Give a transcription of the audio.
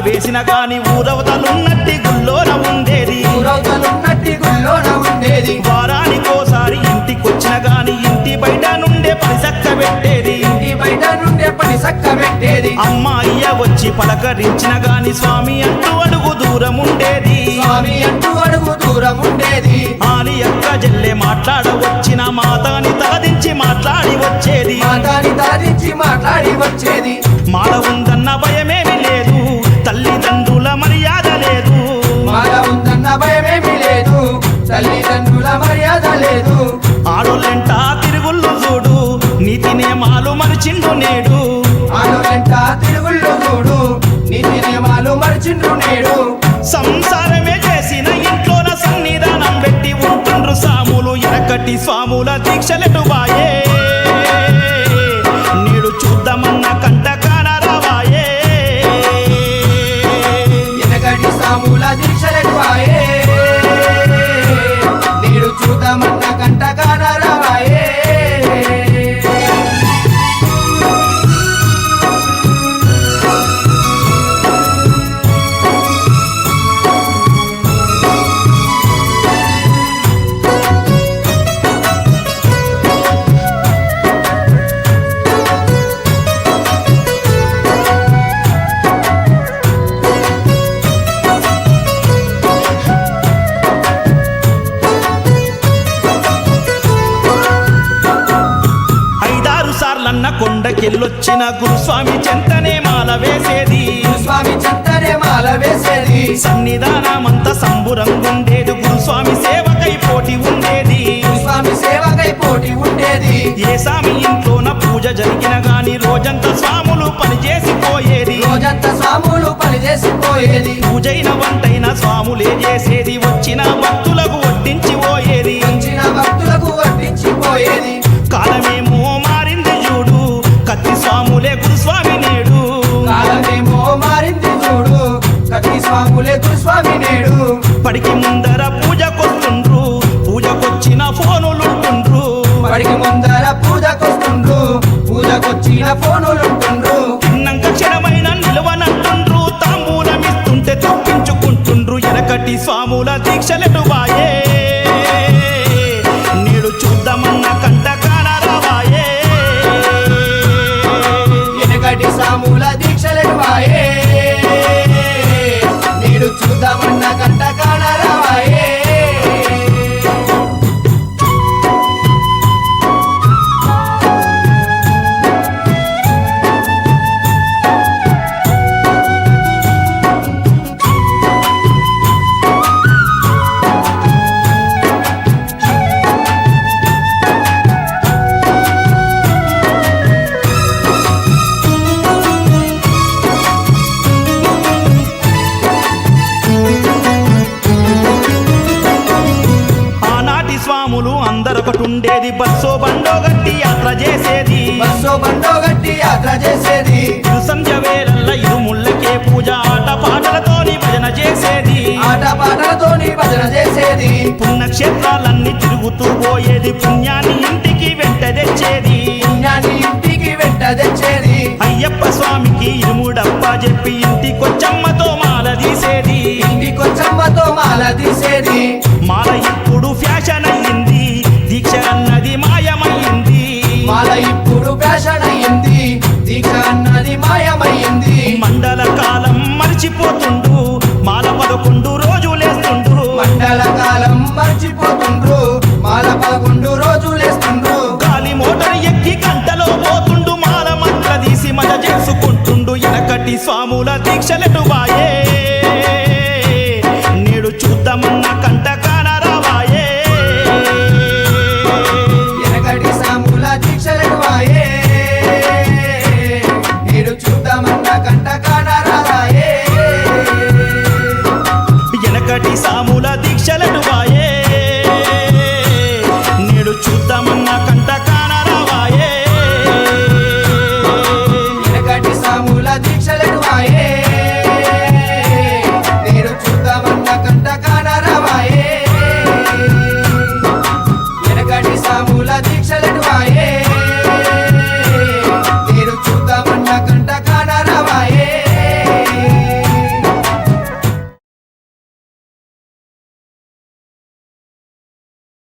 వేసిన గాని ఊరవతలున్నట్టి గుల్లోన ఉండేది వారానికోసారి ఇంటికొచ్చిన గాని ఇంటి బయట నుండే పని సక్క పెట్టేది అమ్మ అయ్య వచ్చి పలకరించిన గాని స్వామి అంటూ అడుగు దూరం ఉండేది ఆని అక్క జల్లె మాట్లాడవచ్చిన మాతాని తలదించి మాట్లాడి వచ్చేది మాల ఉందన్న భయమేమి లేదు తల్లిదండ్రుల మర్యాద లేదు ఆడోళ్ళెంట తిరుగుళ్ళు చూడు నీతి నియమాలు మరిచిండ్రు నేడు సంసారమే చేసిన ఇంట్లోన సన్నిధానం పెట్టి ఉంటుండ్రు సాములు ఎనకటి స్వాముల దీక్షలెటు బాయే నేడు చూద్దామన్న కంట కానరావాయే ఎనకటి సాముల దీక్షలెటు బాయే నేడు చూద్దామన్న కంట కానరావాయే కొండకెళ్ళొచ్చిన గురుస్వామి చెంతనే మాల వేసేది సన్నిధానమంత సంబురంగుండేది గురుస్వామి సేవకై పోటీ ఉండేది ఏ స్వామి ఇంట్లోన పూజ జరిగిన గాని రోజంతా స్వాములు పనిచేసిపోయేది పూజైన వంటైన స్వాములే చేసేది వచ్చిన భక్తులకు వడ్డించిపోయేది కాలమేమో మారింది చూడు కత్తి స్వాములే గురుస్వామి నేడు పడికి ముందర పూజకొచ్చిన ఫోనులుంటుండ్రు తిన్నంక క్షణమైన నిలవనంటుండ్రు తాంబూలమిస్తుంటే తప్పించుకుంటుండ్రు ఎనకటి స్వాముల దీక్షలెటు బాయే నేడు చూద్దామన్న కంట కానరావాయే ఎనకటి సాముల దీక్షలెటు బాయే నేడు చూద్దామన్న కంట కానరావాయే అందరొకటుండేది బస్సో బండో గట్టి యాత్ర చేసేది సంధ్య వేళల్ల ఇరుముళ్ళకే పూజ ఆటపాటలతోని భజన చేసేది పుణ్యక్షేత్రాలన్నీ తిరుగుతూ పోయేది పుణ్యాన్ని ఇంటికి వెంట తెచ్చేది అయ్యప్ప స్వామికి ఇరుముడప్ప చెప్పి ఇంటికొచ్చమ్మతో మాల తీసేది మాల ఇప్పుడు ఫ్యాషన్ అయ్యింది దీక్ష అన్నది మాయమైంది మండల కాలం మర్చిపోతుండ్రు మాల 11 రోజులేస్తుండ్రు గాలి మోటార్ ఎక్కి గంటలో పోతుండు మాల మంత్ర తీసి మజ చేసుకుంటుండు ఎనకటి స్వాముల దీక్షలెటు బాయే నేడు చూద్దామన్న కంట కానరావాయే ఎనకటి సాముల దీక్షలెటు బాయే నేడు చూద్దామన్న కంట కానరావాయే ఎనకటి సాముల దీక్షలెటు బాయే నేడు చూద్దామన్న కంట కానరావాయే ఎనకటి సాముల దీక్షలెటు బాయే నేడు చూద్దామన్న కంట కానరావాయే ఎనకటి సాముల దీక్షలెటు బాయే